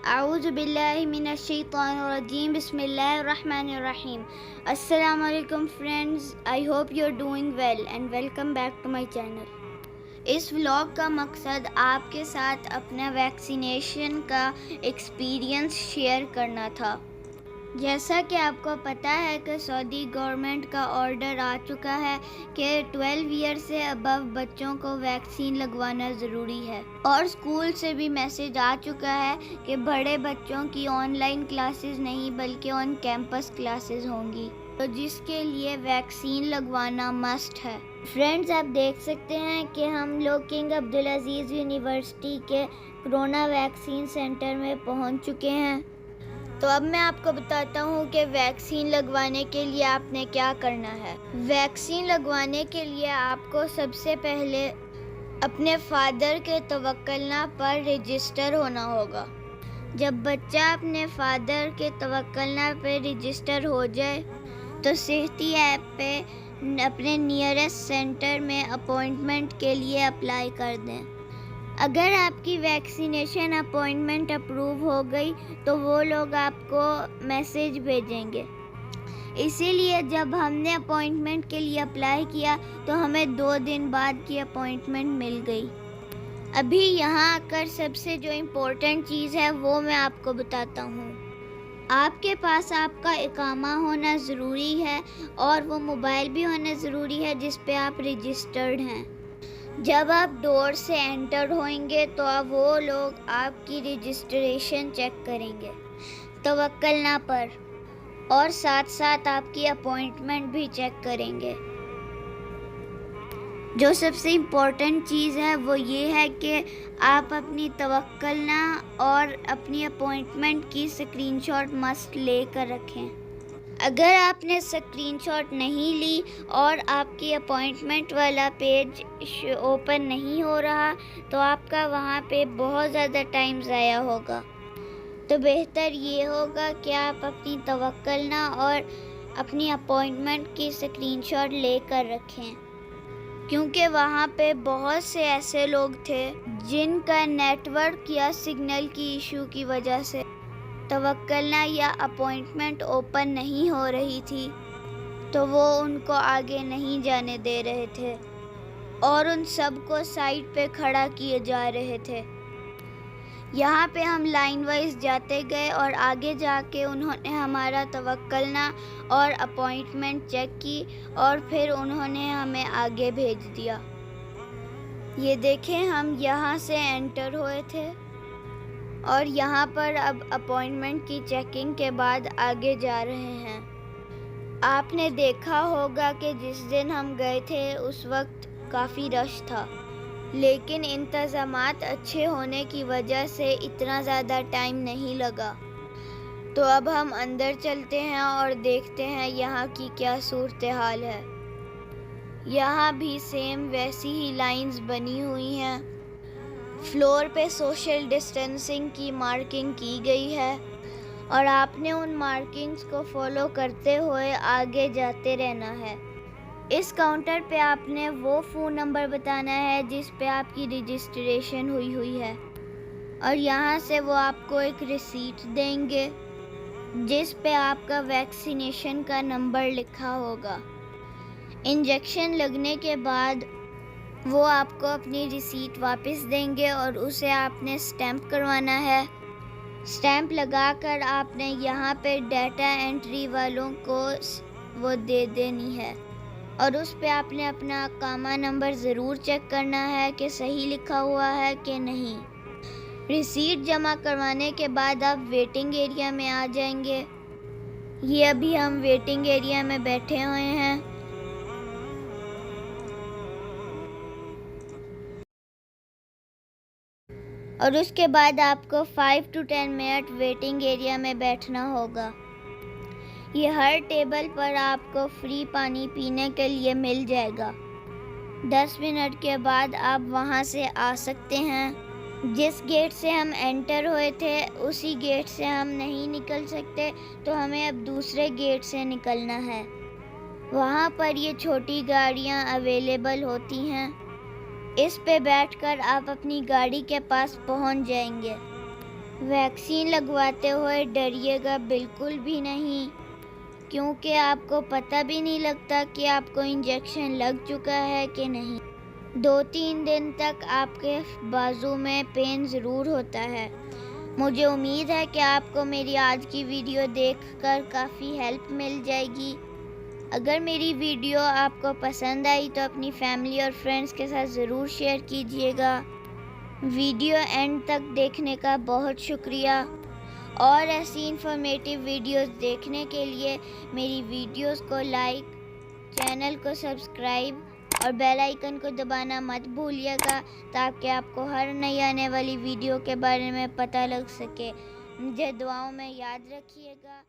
اعوذ باللہ من الشیطان الرجیم بسم اللہ الرحمن الرحیم. السلام علیکم friends, I hope you are doing well and welcome back to my channel. اس ولاگ کا مقصد آپ کے ساتھ اپنا ویکسینیشن کا ایکسپیرینس شیئر کرنا تھا. جیسا کہ آپ کو پتہ ہے کہ سعودی گورنمنٹ کا آرڈر آ چکا ہے کہ 12 ایئر سے ابو بچوں کو ویکسین لگوانا ضروری ہے, اور اسکول سے بھی میسج آ چکا ہے کہ بڑے بچوں کی آن لائن کلاسز نہیں بلکہ آن کیمپس کلاسز ہوں گی, تو جس کے لیے ویکسین لگوانا مسٹ ہے. فرینڈز, آپ دیکھ سکتے ہیں کہ ہم لوگ کنگ عبدالعزیز یونیورسٹی کے کرونا ویکسین سینٹر میں پہنچ چکے ہیں. تو اب میں آپ کو بتاتا ہوں کہ ویکسین لگوانے کے لیے آپ نے کیا کرنا ہے. ویکسین لگوانے کے لیے آپ کو سب سے پہلے اپنے فادر کے توکلنا پر رجسٹر ہونا ہوگا. جب بچہ اپنے فادر کے توکلنا پہ رجسٹر ہو جائے تو صحتی ایپ پہ اپنے نیئرسٹ سینٹر میں اپوائنٹمنٹ کے لیے اپلائی کر دیں. اگر آپ کی ویکسینیشن اپوائنٹمنٹ اپروو ہو گئی تو وہ لوگ آپ کو میسج بھیجیں گے. اسی لیے جب ہم نے اپوائنٹمنٹ کے لیے اپلائی کیا تو ہمیں 2 دن بعد کی اپوائنٹمنٹ مل گئی. ابھی یہاں آ کر سب سے جو امپورٹنٹ چیز ہے وہ میں آپ کو بتاتا ہوں. آپ کے پاس آپ کا اقامہ ہونا ضروری ہے اور وہ موبائل بھی ہونا ضروری ہے جس پہ آپ رجسٹرڈ ہیں. جب آپ ڈور سے انٹر ہوئیں گے تو اب وہ لوگ آپ کی رجسٹریشن چیک کریں گے توکلنا پر, اور ساتھ ساتھ آپ کی اپوائنٹمنٹ بھی چیک کریں گے. جو سب سے امپورٹنٹ چیز ہے وہ یہ ہے کہ آپ اپنی توکلنا اور اپنی اپوائنٹمنٹ کی اسکرین شاٹ مسٹ لے کر رکھیں. اگر آپ نے اسکرین شاٹ نہیں لی اور آپ کی اپوائنٹمنٹ والا پیج اوپن نہیں ہو رہا تو آپ کا وہاں پہ بہت زیادہ ٹائم ضائع ہوگا. تو بہتر یہ ہوگا کہ آپ اپنی توکلنا اور اپنی اپوائنٹمنٹ کی اسکرین شاٹ لے کر رکھیں, کیونکہ وہاں پہ بہت سے ایسے لوگ تھے جن کا نیٹ ورک یا سگنل کی ایشو کی وجہ سے توکلنا یا اپوائنٹمنٹ اوپن نہیں ہو رہی تھی, تو وہ ان کو آگے نہیں جانے دے رہے تھے اور ان سب کو سائٹ پہ کھڑا کیے جا رہے تھے. یہاں پہ ہم لائن وائز جاتے گئے اور آگے جا کے انہوں نے ہمارا توکلنا اور اپوائنٹمنٹ چیک کی اور پھر انہوں نے ہمیں آگے بھیج دیا. یہ دیکھیں, ہم یہاں سے انٹر ہوئے تھے اور یہاں پر اب اپوائنٹمنٹ کی چیکنگ کے بعد آگے جا رہے ہیں. آپ نے دیکھا ہوگا کہ جس دن ہم گئے تھے اس وقت کافی رش تھا, لیکن انتظامات اچھے ہونے کی وجہ سے اتنا زیادہ ٹائم نہیں لگا. تو اب ہم اندر چلتے ہیں اور دیکھتے ہیں یہاں کی کیا صورتحال ہے. یہاں بھی سیم ویسی ہی لائنز بنی ہوئی ہیں. فلور پہ سوشل ڈسٹینسنگ کی مارکنگ کی گئی ہے اور آپ نے ان مارکنگز کو فالو کرتے ہوئے آگے جاتے رہنا ہے. اس کاؤنٹر پہ آپ نے وہ فون نمبر بتانا ہے جس پہ آپ کی رجسٹریشن ہوئی ہے, اور یہاں سے وہ آپ کو ایک ریسیٹ دیں گے جس پہ آپ کا ویکسینیشن کا نمبر لکھا ہوگا. انجیکشن لگنے کے بعد وہ آپ کو اپنی ریسیٹ واپس دیں گے اور اسے آپ نے اسٹیمپ کروانا ہے. اسٹیمپ لگا کر آپ نے یہاں پہ ڈیٹا انٹری والوں کو وہ دے دینی ہے, اور اس پہ آپ نے اپنا اقامہ نمبر ضرور چیک کرنا ہے کہ صحیح لکھا ہوا ہے کہ نہیں. ریسیٹ جمع کروانے کے بعد آپ ویٹنگ ایریا میں آ جائیں گے. یہ ابھی ہم ویٹنگ ایریا میں بیٹھے ہوئے ہیں. اور اس کے بعد آپ کو 5 to 10 منٹ ویٹنگ ایریا میں بیٹھنا ہوگا. یہ ہر ٹیبل پر آپ کو فری پانی پینے کے لیے مل جائے گا. 10 منٹ کے بعد آپ وہاں سے آ سکتے ہیں. جس گیٹ سے ہم انٹر ہوئے تھے اسی گیٹ سے ہم نہیں نکل سکتے, تو ہمیں اب دوسرے گیٹ سے نکلنا ہے. وہاں پر یہ چھوٹی گاڑیاں اویلیبل ہوتی ہیں, اس پہ بیٹھ کر آپ اپنی گاڑی کے پاس پہنچ جائیں گے. ویکسین لگواتے ہوئے ڈریے گا بالکل بھی نہیں، کیونکہ آپ کو پتہ بھی نہیں لگتا کہ آپ کو انجیکشن لگ چکا ہے کہ نہیں۔ 2-3 دن تک آپ کے بازو میں پین ضرور ہوتا ہے۔ مجھے امید ہے کہ آپ کو میری آج کی ویڈیو دیکھ کر کافی ہیلپ مل جائے گی۔ اگر میری ویڈیو آپ کو پسند آئی تو اپنی فیملی اور فرینڈز کے ساتھ ضرور شیئر کیجیے گا۔ ویڈیو اینڈ تک دیکھنے کا بہت شکریہ، اور ایسی انفارمیٹیو ویڈیوز دیکھنے کے لیے میری ویڈیوز کو لائک، چینل کو سبسکرائب اور بیل آئیکن کو دبانا مت بھولیے گا، تاکہ آپ کو ہر نئی آنے والی ویڈیو کے بارے میں پتہ لگ سکے۔ مجھے دعاؤں میں یاد رکھیے گا۔